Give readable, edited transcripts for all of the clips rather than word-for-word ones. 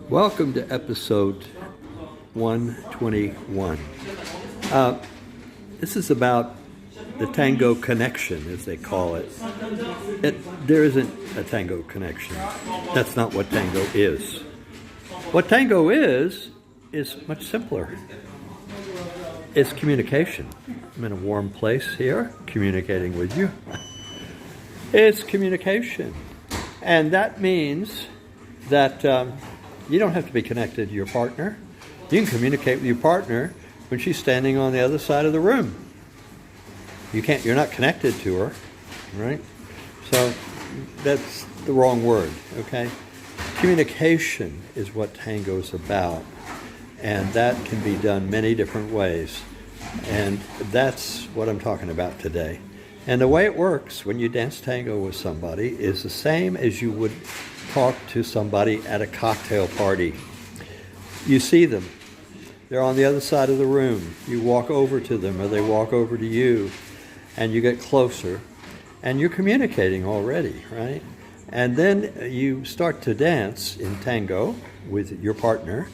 Welcome to episode 121. This is about the Tango connection, as they call it. There isn't a Tango connection. That's not what Tango is. What Tango is much simpler. It's communication. I'm in a warm place here, communicating with you. It's communication. And that means that you don't have to be connected to your partner. You can communicate with your partner when she's standing on the other side of the room. You're not connected to her, right? So that's the wrong word, okay? Communication is what Tango is about, and that can be done many different ways. And that's what I'm talking about today. And the way it works when you dance Tango with somebody is the same as you would talk to somebody at a cocktail party. You see them. They're on the other side of the room. You walk over to them or they walk over to you, and you get closer, and you're communicating already, right? And then you start to dance in Tango with your partner.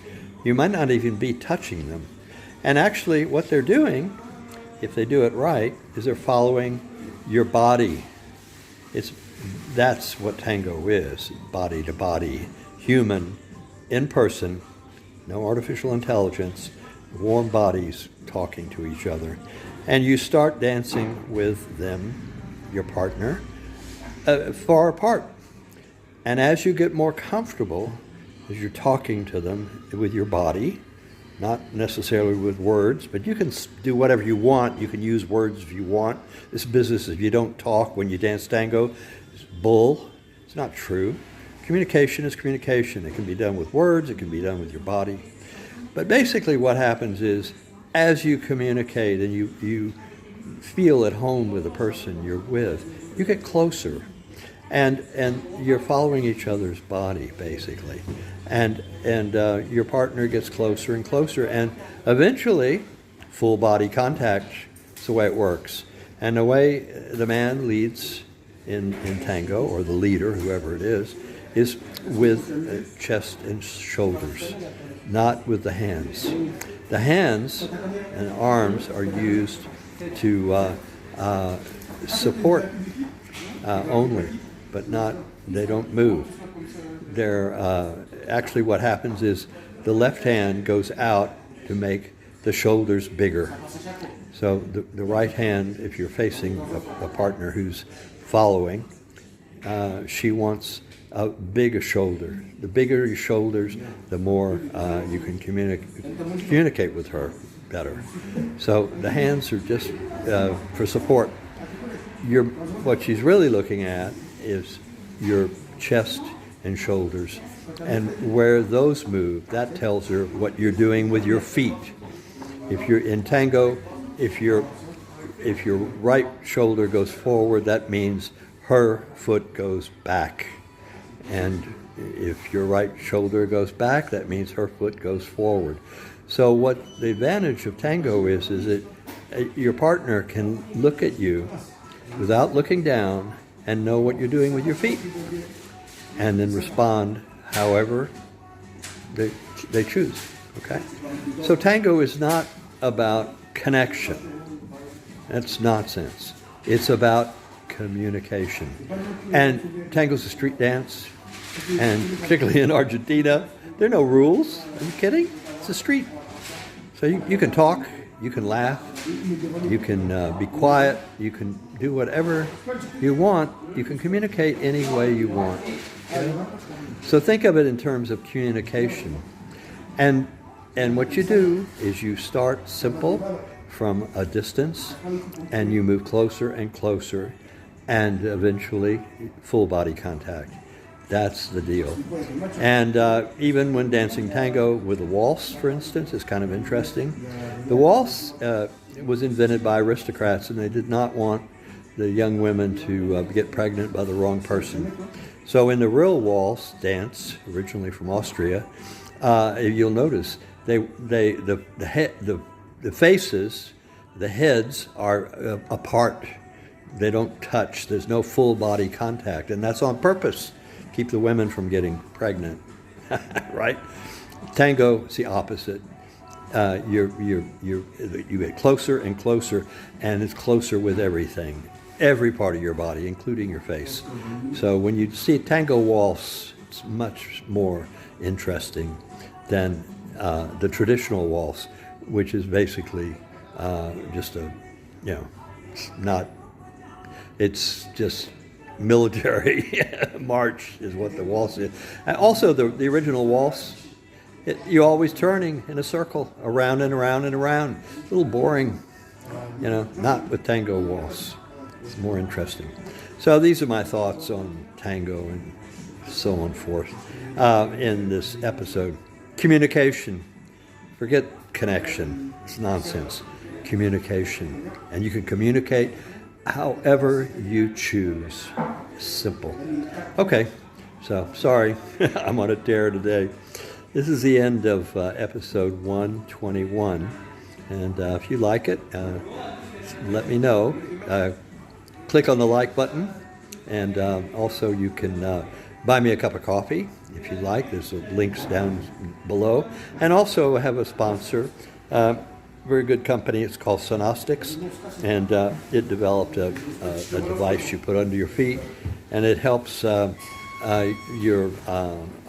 You might not even be touching them. And actually what they're doing, if they do it right, is they're following your body. That's what Tango is, body to body, human, in person, no artificial intelligence, warm bodies talking to each other. And you start dancing with them, your partner, far apart. And as you get more comfortable, as you're talking to them with your body, not necessarily with words, but you can do whatever you want. You can use words if you want. This business, if you don't talk when you dance Tango, is bull. It's not true. Communication is communication. It can be done with words. It can be done with your body. But basically what happens is, as you communicate and you feel at home with the person you're with, you get closer. And you're following each other's body, basically. And your partner gets closer and closer. And eventually, full body contact is the way it works. And the way the man leads in Tango, or the leader, whoever it is with chest and shoulders, not with the hands. The hands and arms are used to support only, but they don't move. They're actually what happens is the left hand goes out to make the shoulders bigger. So the right hand, if you're facing a partner who's following, she wants a bigger shoulder. The bigger your shoulders, the more you can communicate with her better. So the hands are just for support. What she's really looking at is your chest and shoulders, and where those move, that tells her what you're doing with your feet. If you're in Tango, if your right shoulder goes forward, that means her foot goes back. And if your right shoulder goes back, that means her foot goes forward. So what the advantage of Tango is that your partner can look at you without looking down and know what you're doing with your feet, and then respond however they choose, okay? So Tango is not about connection. That's nonsense. It's about communication. And Tango's a street dance, and particularly in Argentina, there are no rules. Are you kidding? It's a street. So you can talk, you can laugh, you can be quiet, you can do whatever you want, you can communicate any way you want. Okay? So think of it in terms of communication. And what you do is you start simple from a distance, and you move closer and closer, and eventually full body contact. That's the deal. And even when dancing Tango with a waltz, for instance, is kind of interesting. The waltz was invented by aristocrats, and they did not want the young women to get pregnant by the wrong person. So in the real waltz dance, originally from Austria, you'll notice the faces, the heads are apart. They don't touch. There's no full body contact, and that's on purpose. Keep the women from getting pregnant. right? Tango is the opposite. You get closer and closer, and it's closer with everything, every part of your body, including your face. So when you see tango waltz, it's much more interesting than the traditional waltz, which is basically just a, it's not. It's just military march is what the waltz is. And also the original waltz. You're always turning in a circle, around and around and around. It's a little boring, not with tango waltz. It's more interesting. So these are my thoughts on tango and so on forth in this episode. Communication. Forget connection. It's nonsense. Communication. And you can communicate however you choose. Simple. Okay, so sorry, I'm on a tear today. This is the end of episode 121, and if you like it, let me know. Click on the like button, and also you can buy me a cup of coffee if you like. There's links down below. And also I have a sponsor, very good company. It's called Sonostics, and it developed a device you put under your feet, and it helps your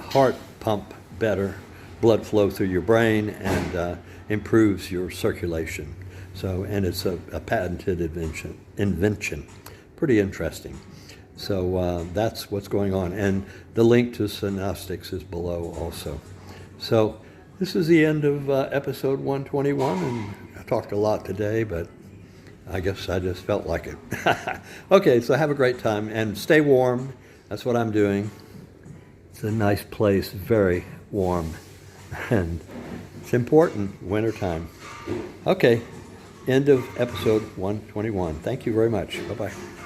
heart pump better, blood flow through your brain, and improves your circulation. So, and it's a patented invention. Pretty interesting. So that's what's going on. And the link to Sonostics is below also. So this is the end of episode 121, and I talked a lot today, but I guess I just felt like it. Okay, so have a great time, and stay warm. That's what I'm doing. It's a nice place, very warm, and it's important wintertime. Okay, end of episode 121. Thank you very much. Bye-bye.